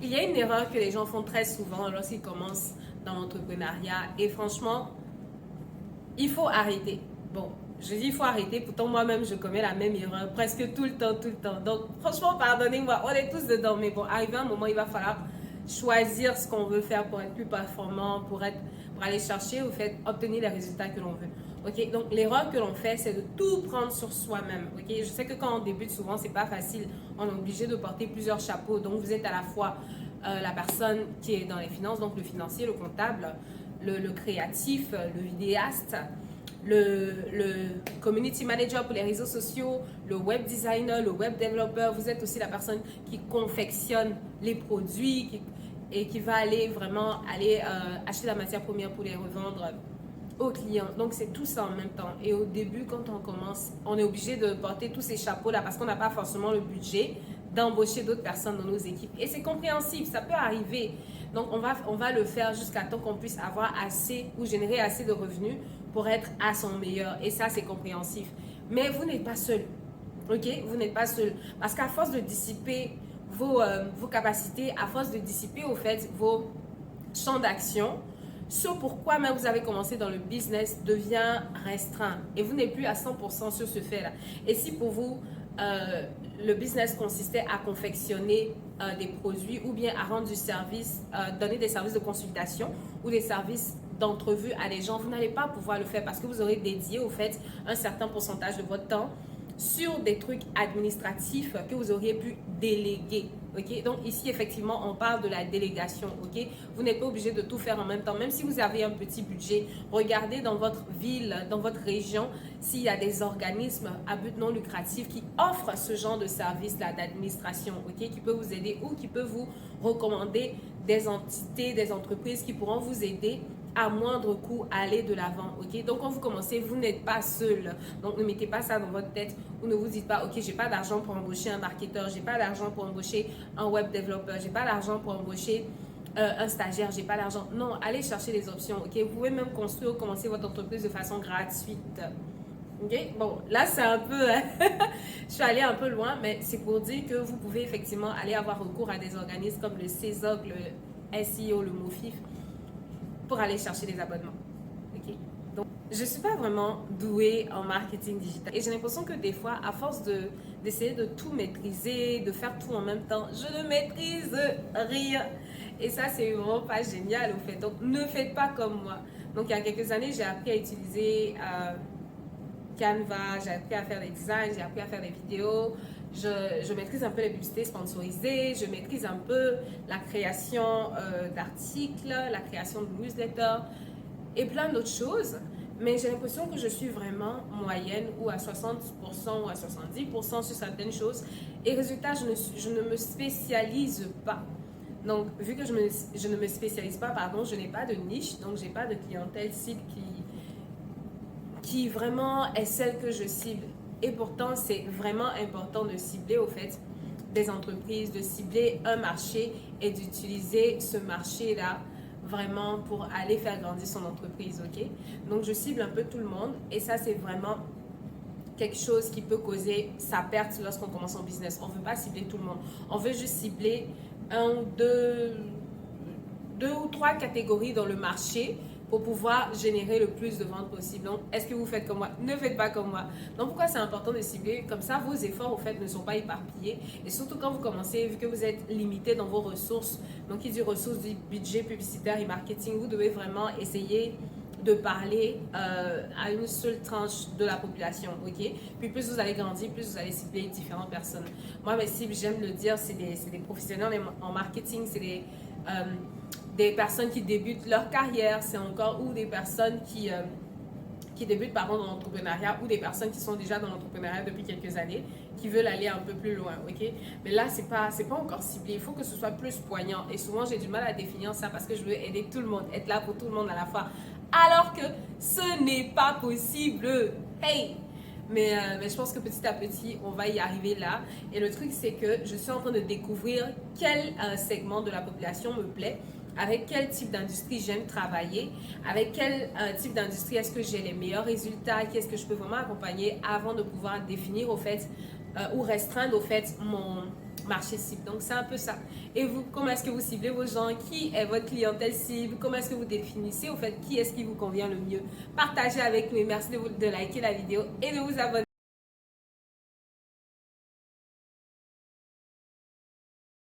Il y a une erreur que les gens font très souvent lorsqu'ils commencent dans l'entrepreneuriat et franchement, il faut arrêter. Bon, je dis il faut arrêter, pourtant moi-même je commets la même erreur presque tout le temps, tout le temps. Donc franchement, pardonnez-moi, on est tous dedans, mais bon, arrivé un moment, il va falloir choisir ce qu'on veut faire pour être plus performant, pour aller chercher ou fait obtenir les résultats que l'on veut. Ok, donc l'erreur que l'on fait, c'est de tout prendre sur soi-même. Ok, je sais que quand on débute, souvent c'est pas facile. On est obligé de porter plusieurs chapeaux. Donc vous êtes à la fois la personne qui est dans les finances, donc le financier, le comptable, le créatif, le vidéaste, le community manager pour les réseaux sociaux, le web designer, le web developer. Vous êtes aussi la personne qui confectionne les produits et qui va aller vraiment acheter la matière première pour les revendre aux clients. Donc c'est tout ça en même temps. Et au début, quand on commence, on est obligé de porter tous ces chapeaux-là parce qu'on n'a pas forcément le budget d'embaucher d'autres personnes dans nos équipes. Et c'est compréhensible, ça peut arriver. Donc on va le faire jusqu'à temps qu'on puisse avoir assez ou générer assez de revenus pour être à son meilleur. Et ça, c'est compréhensif. Mais vous n'êtes pas seul. Ok? Vous n'êtes pas seul. Parce qu'à force de dissiper vos capacités, à force de dissiper au fait vos champs d'action, ce pourquoi même vous avez commencé dans le business devient restreint et vous n'êtes plus à 100% sur ce fait-là. Et si pour vous, le business consistait à confectionner des produits ou bien à rendre du service, donner des services de consultation ou des services d'entrevue à des gens, vous n'allez pas pouvoir le faire parce que vous aurez dédié au fait un certain pourcentage de votre temps sur des trucs administratifs que vous auriez pu déléguer. Ok, donc ici effectivement on parle de la délégation. Ok, vous n'êtes pas obligé de tout faire en même temps, même si vous avez un petit budget. Regardez dans votre ville, dans votre région, s'il y a des organismes à but non lucratif qui offrent ce genre de service là d'administration, ok, qui peut vous aider ou qui peut vous recommander des entités, des entreprises qui pourront vous aider à moindre coût à aller de l'avant. Ok, donc quand vous commencez, vous n'êtes pas seul. Donc ne mettez pas ça dans votre tête ou ne vous dites pas ok, j'ai pas d'argent pour embaucher un marketeur, j'ai pas d'argent pour embaucher un web développeur, j'ai pas d'argent pour embaucher un stagiaire, j'ai pas d'argent. Non, allez chercher les options. Ok, vous pouvez même construire ou commencer votre entreprise de façon gratuite. Ok, bon, là c'est un peu, je suis allée un peu loin, mais c'est pour dire que vous pouvez effectivement aller avoir recours à des organismes comme le CESOC, le SEO, le MOFIF pour aller chercher des abonnements. Ok, donc je suis pas vraiment douée en marketing digital et j'ai l'impression que des fois, à force d'essayer de tout maîtriser, de faire tout en même temps, je ne maîtrise rien. Et ça, c'est vraiment pas génial au fait. Donc, ne faites pas comme moi. Donc, il y a quelques années, j'ai appris à utiliser Canva, j'ai appris à faire des designs, j'ai appris à faire des vidéos. Je maîtrise un peu les publicités sponsorisées, je maîtrise un peu la création d'articles, la création de newsletters et plein d'autres choses. Mais j'ai l'impression que je suis vraiment moyenne ou à 60% ou à 70% sur certaines choses. Et résultat, je ne me spécialise pas. Donc, vu que je ne me spécialise pas, pardon, je n'ai pas de niche, donc j'ai pas de clientèle cible qui vraiment est celle que je cible. Et pourtant, c'est vraiment important de cibler au fait des entreprises, de cibler un marché et d'utiliser ce marché-là vraiment pour aller faire grandir son entreprise, ok? Donc, je cible un peu tout le monde et ça, c'est vraiment quelque chose qui peut causer sa perte lorsqu'on commence en business. On ne veut pas cibler tout le monde. On veut juste cibler deux ou trois catégories dans le marché pour pouvoir générer le plus de ventes possible. Donc, est-ce que vous faites comme moi? Ne faites pas comme moi. Donc, pourquoi c'est important de cibler? Comme ça, vos efforts, au fait, ne sont pas éparpillés. Et surtout quand vous commencez, vu que vous êtes limité dans vos ressources, donc il dit ressources du budget publicitaire et marketing, vous devez vraiment essayer de parler à une seule tranche de la population, ok? Puis plus vous allez grandir, plus vous allez cibler différentes personnes. Moi, mes cibles, j'aime le dire, c'est des professionnels en marketing, c'est des personnes qui débutent leur carrière, c'est encore ou des personnes qui débutent pardon, dans l'entrepreneuriat ou des personnes qui sont déjà dans l'entrepreneuriat depuis quelques années, qui veulent aller un peu plus loin, ok? Mais là, c'est pas encore ciblé, il faut que ce soit plus poignant. Et souvent, j'ai du mal à définir ça parce que je veux aider tout le monde, être là pour tout le monde à la fois. Alors que ce n'est pas possible. Hey! Mais je pense que petit à petit, on va y arriver là. Et le truc, c'est que je suis en train de découvrir quel segment de la population me plaît, avec quel type d'industrie j'aime travailler, avec quel type d'industrie est-ce que j'ai les meilleurs résultats, qu'est-ce que je peux vraiment accompagner avant de pouvoir définir au fait ou restreindre au fait marché cible. Donc, c'est un peu ça. Et vous, comment est-ce que vous ciblez vos gens? Qui est votre clientèle cible? Comment est-ce que vous définissez, au fait, qui est-ce qui vous convient le mieux? Partagez avec nous et merci de liker la vidéo et de vous abonner.